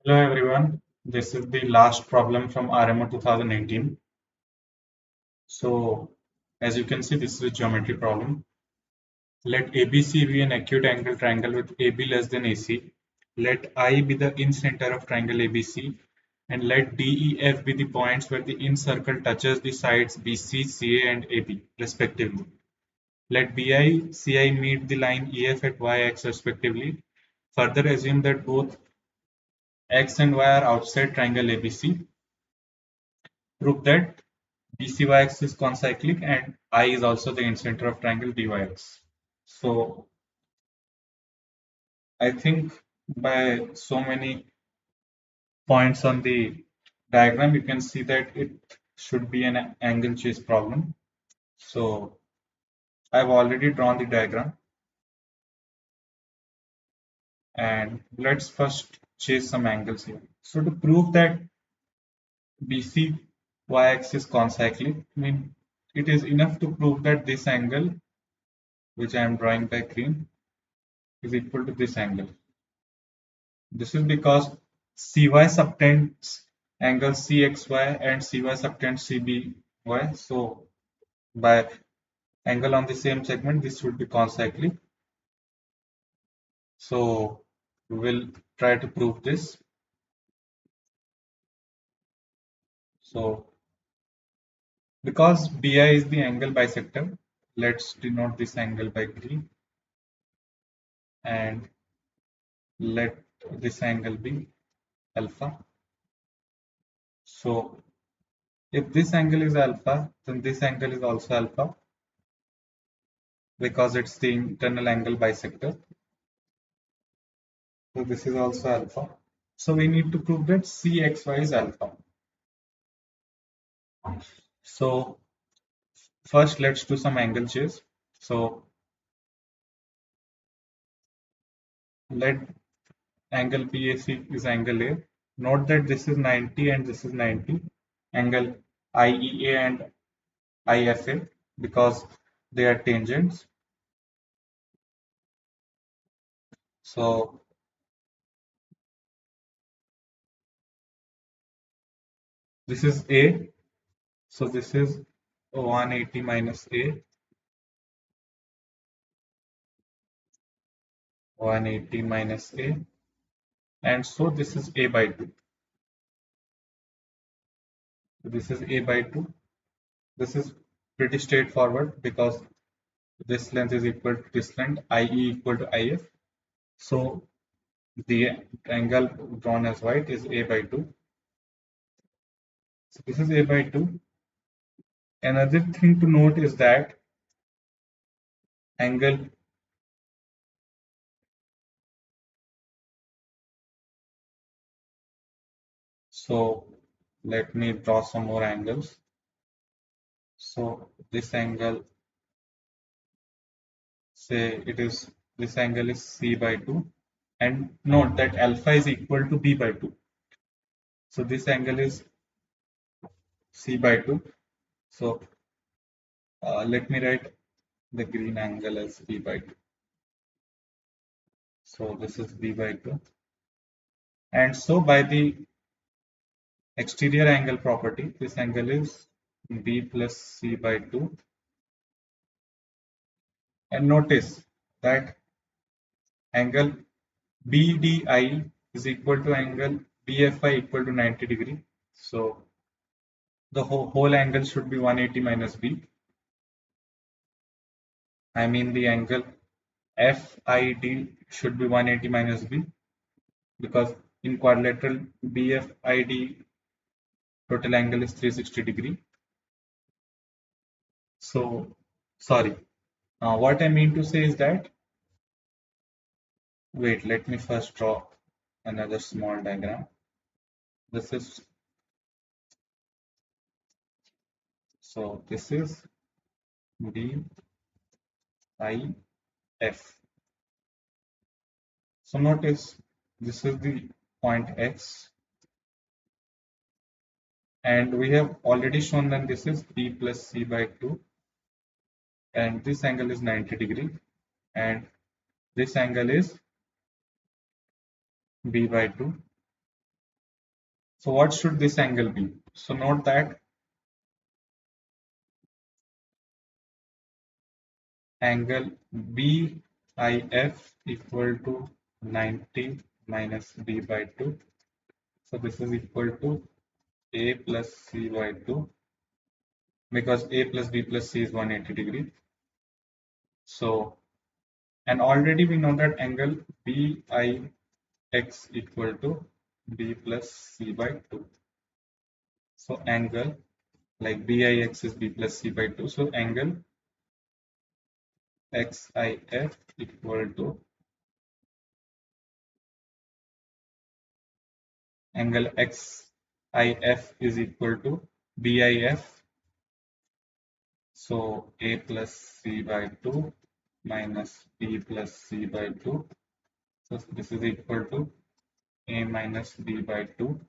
Hello everyone, this is the last problem from RMO 2018. So, as you can see, this is a geometry problem. Let ABC be an acute angle triangle with AB less than AC. Let I be the in-center of triangle ABC, and let DEF be the points where the in-circle touches the sides BC, CA, and AB, respectively. Let BI, CI meet the line EF at YX, respectively. Further, assume that both X and Y are outside triangle ABC. Prove that BCYX is concyclic and I is also the incenter of triangle BYX. So I think by so many points on the diagram, you can see that it should be an angle chase problem. So I've already drawn the diagram, and let's first chase some angles here. So to prove that BCYX is concyclic, I mean, it is enough to prove that this angle, which I am drawing by green, is equal to this angle. This is because CY subtends angle CXY and CY subtends CBY. So by angle on the same segment, this would be concyclic. So we will try to prove this. So because BI is the angle bisector, let's denote this angle by green and let this angle be alpha. So if this angle is alpha, then this angle is also alpha because it's the internal angle bisector. So this is also alpha. So we need to prove that Cxy is alpha. So first let's do some angle chase. So let angle BAC is angle A. Note that this is 90 and this is 90. Angle IEA and IFA because they are tangents. So this is A. So this is 180 minus A. 180 minus A. And so this is A by 2. So this is A by 2. This is pretty straightforward because this length is equal to this length, IE equal to IF. So the angle drawn as white is A by 2. So this is A by 2. Another thing to note is that angle so let me draw some more angles. So this angle, say it is this angle is C by 2, and note that alpha is equal to B by 2. So this angle is C by 2. So let me write the green angle as B by 2. So this is B by 2. And so by the exterior angle property, this angle is B plus C by 2. And notice that angle BDI is equal to angle BFI equal to 90 degree. So the whole angle should be 180 minus B. I mean the angle FID should be 180 minus B because in quadrilateral BFID total angle is 360 degree. So sorry, what I mean to say is that, wait, let me first draw another small diagram. This is, so this is B I F. So notice this is the point X, and we have already shown that this is B plus C by 2, and this angle is 90 degree, and this angle is B by 2. So what should this angle be? So note that angle BIF equal to 90 minus B by 2. So this is equal to A plus C by 2 because A plus B plus C is 180 degree. So, and already we know that angle BIX equal to B plus C by 2. So angle like BIX is B plus C by 2. So angle XIF equal to angle XIF is equal to BIF. So A plus C by 2 minus B plus C by 2. So this is equal to A minus B by 2.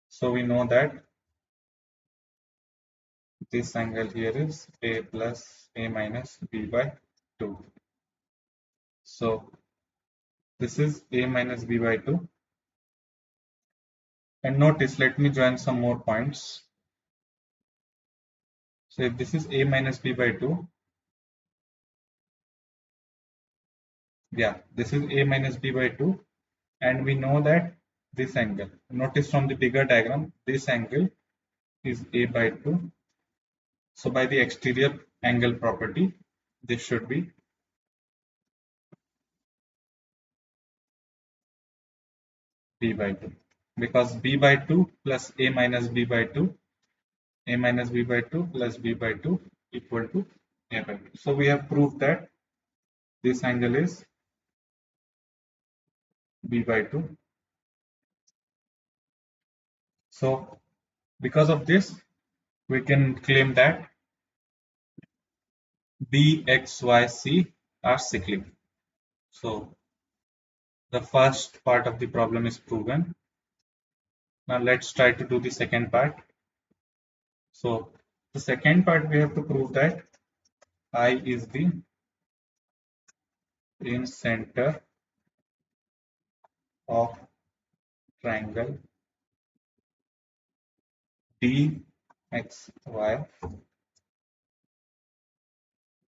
So we know that this angle here is A plus A minus B by 2. So this is A minus B by 2. And notice, let me join some more points. So if this is A minus B by 2, yeah, this is A minus B by 2. And we know that this angle, notice from the bigger diagram, this angle is A by 2. So by the exterior angle property, this should be B by 2. Because B by 2 plus A minus B by 2, A minus B by 2 plus B by 2 equal to A by 2. So we have proved that this angle is B by 2. So because of this, we can claim that B, X, Y, C are cyclic. So the first part of the problem is proven. Now let's try to do the second part. So the second part we have to prove that I is the in center of triangle DXY.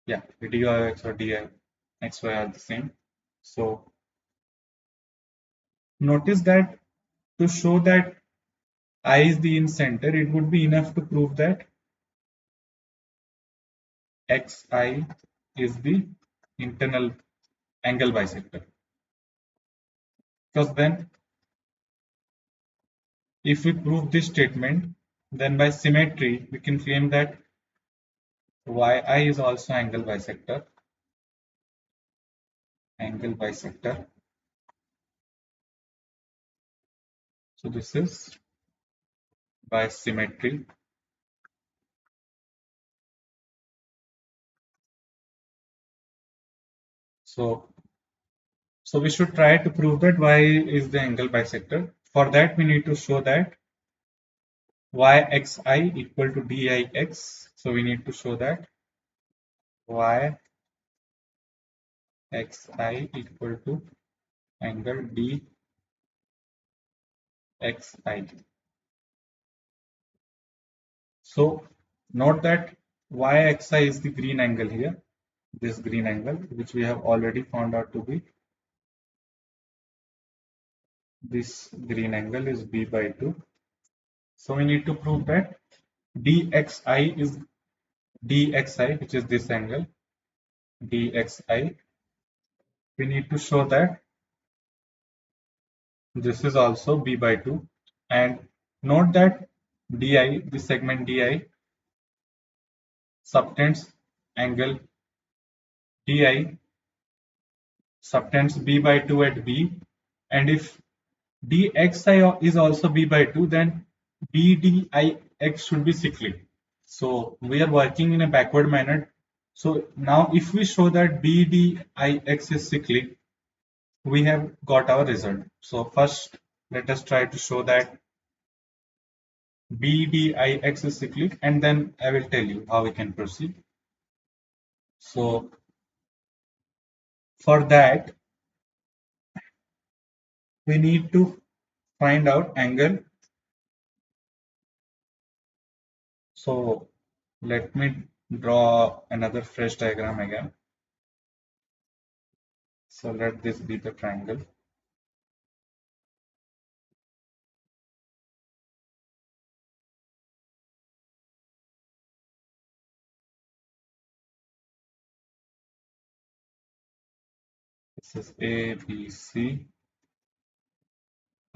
Yeah, DYX or DXY are the same. So notice that to show that I is the in center, it would be enough to prove that XI is the internal angle bisector. Because then, if we prove this statement, then by symmetry, we can claim that YI is also angle bisector. Angle bisector. So this is by symmetry. So we should try to prove that Y is the angle bisector. For that, we need to show that YXI equal to DIX. So we need to show that YXI equal to angle DXI. So note that YXI is the green angle here, this green angle, which we have already found out to be this green angle is B by 2. So we need to prove that DXI is DXI, which is this angle, DXI. We need to show that this is also B by 2. And note that DI, this segment DI, subtends angle DI, subtends B by 2 at B. And if DXI is also B by 2, then BDIX should be cyclic. So we are working in a backward manner. So now if we show that BDIX is cyclic, we have got our result. So first, let us try to show that BDIX is cyclic, and then I will tell you how we can proceed. So for that, we need to find out angle. So let me draw another fresh diagram again. So let this be the triangle. This is A, B, C,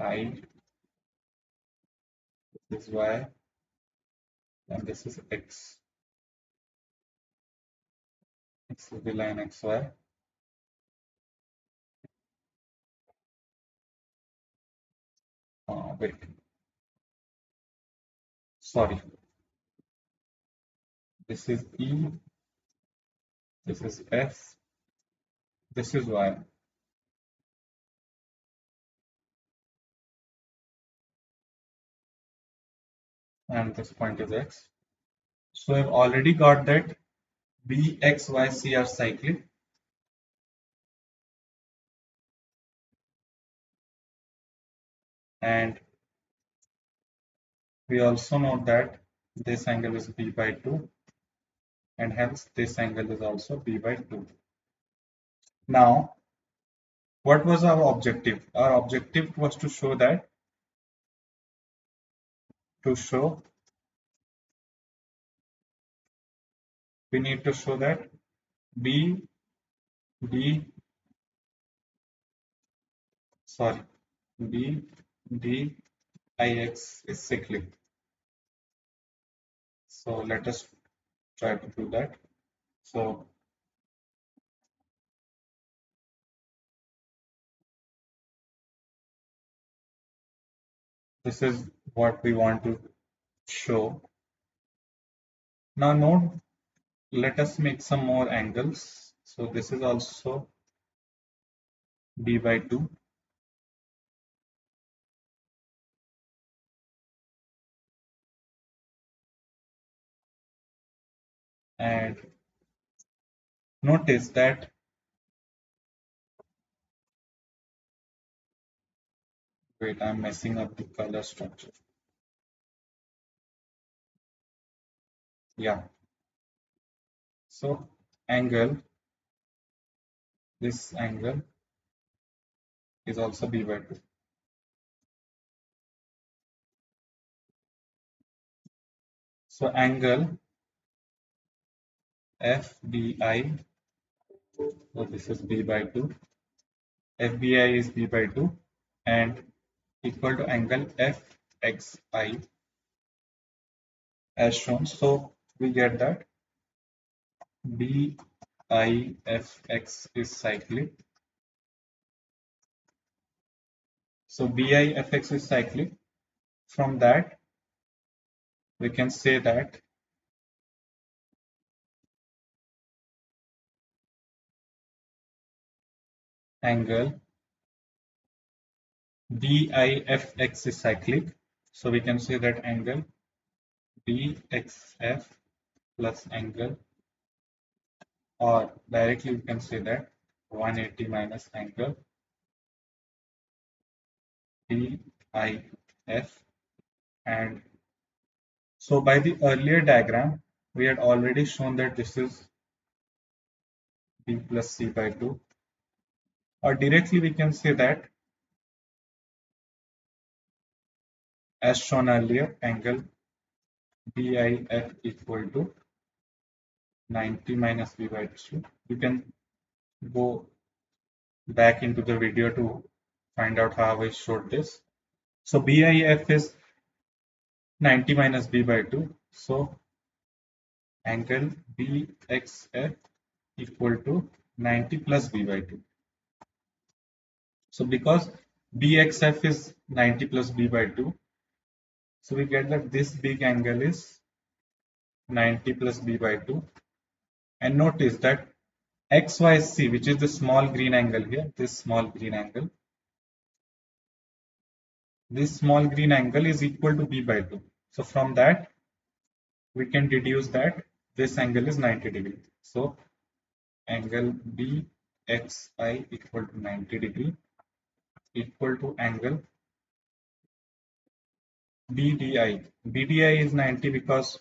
I, this is Y, and this is X. This is the line XY. Wait, sorry. This is E, this is F, this is Y, and this point is X. So I've already got that B, X, Y, C are cyclic. And we also know that this angle is B by 2, and hence this angle is also B by 2. Now, what was our objective? Our objective was to show that, we need to show that B, D, sorry, B, D, IX is cyclic. So let us try to do that. So this is what we want to show. Now note, let us make some more angles. So this is also B by 2. And notice that wait, I'm messing up the color structure. Yeah. So angle, this angle is also B by 2. So angle FBI, so this is B by 2. FBI is B by 2 and equal to angle FXI as shown. So we get that BIFX is cyclic. So BIFX is cyclic. From that, we can say that angle BIFX is cyclic. So we can say that angle BXF plus angle, or directly we can say that 180 minus angle BIF. And so by the earlier diagram, we had already shown that this is B plus C by 2. Or directly we can say that, as shown earlier, angle BIF equal to 90 minus B by 2. You can go back into the video to find out how I showed this. So BIF is 90 minus B by 2. So angle BXF equal to 90 plus B by 2. So because BXF is 90 plus B by 2, so we get that this big angle is 90 plus B by 2. And notice that XYC, which is the small green angle here, this small green angle, this small green angle is equal to B by 2. So from that, we can deduce that this angle is 90 degree. So angle BXI equal to 90 degree equal to angle BDI. BDI is 90 because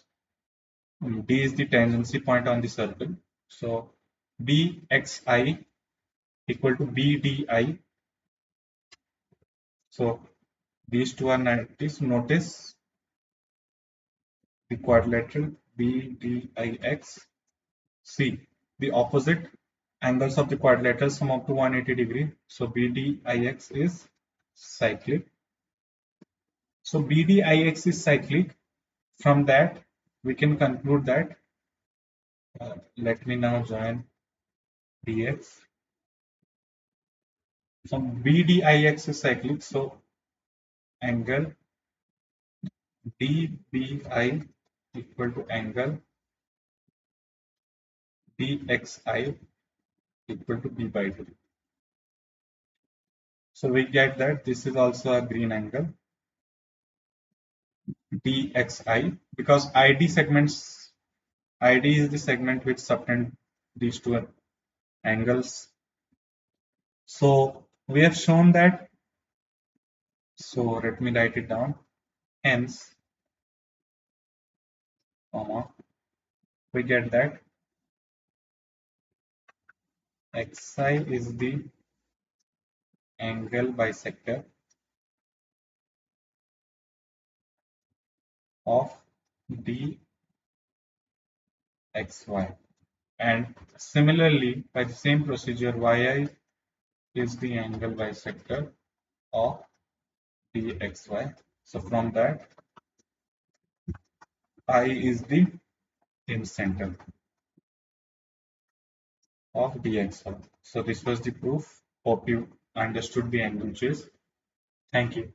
D is the tangency point on the circle. So BXI equal to BDI. So these two are 90. Notice the quadrilateral BDIX. See, the opposite angles of the quadrilateral sum up to 180 degree. So BDIX is cyclic. So BDIX is cyclic. From that, we can conclude that, let me now join dx. So BDIX is cyclic. So angle DBI equal to angle DXI equal to B by 2. So we get that this is also a green angle DXI because ID is the segment which subtend these two angles. So we have shown that. So let me write it down. Hence, comma, we get that XI is the angle bisector of DXY. And similarly, by the same procedure, YI is the angle bisector of DXY. So from that, I is the incenter of DXY. So this was the proof. Hope you understood the angle chase. Thank you.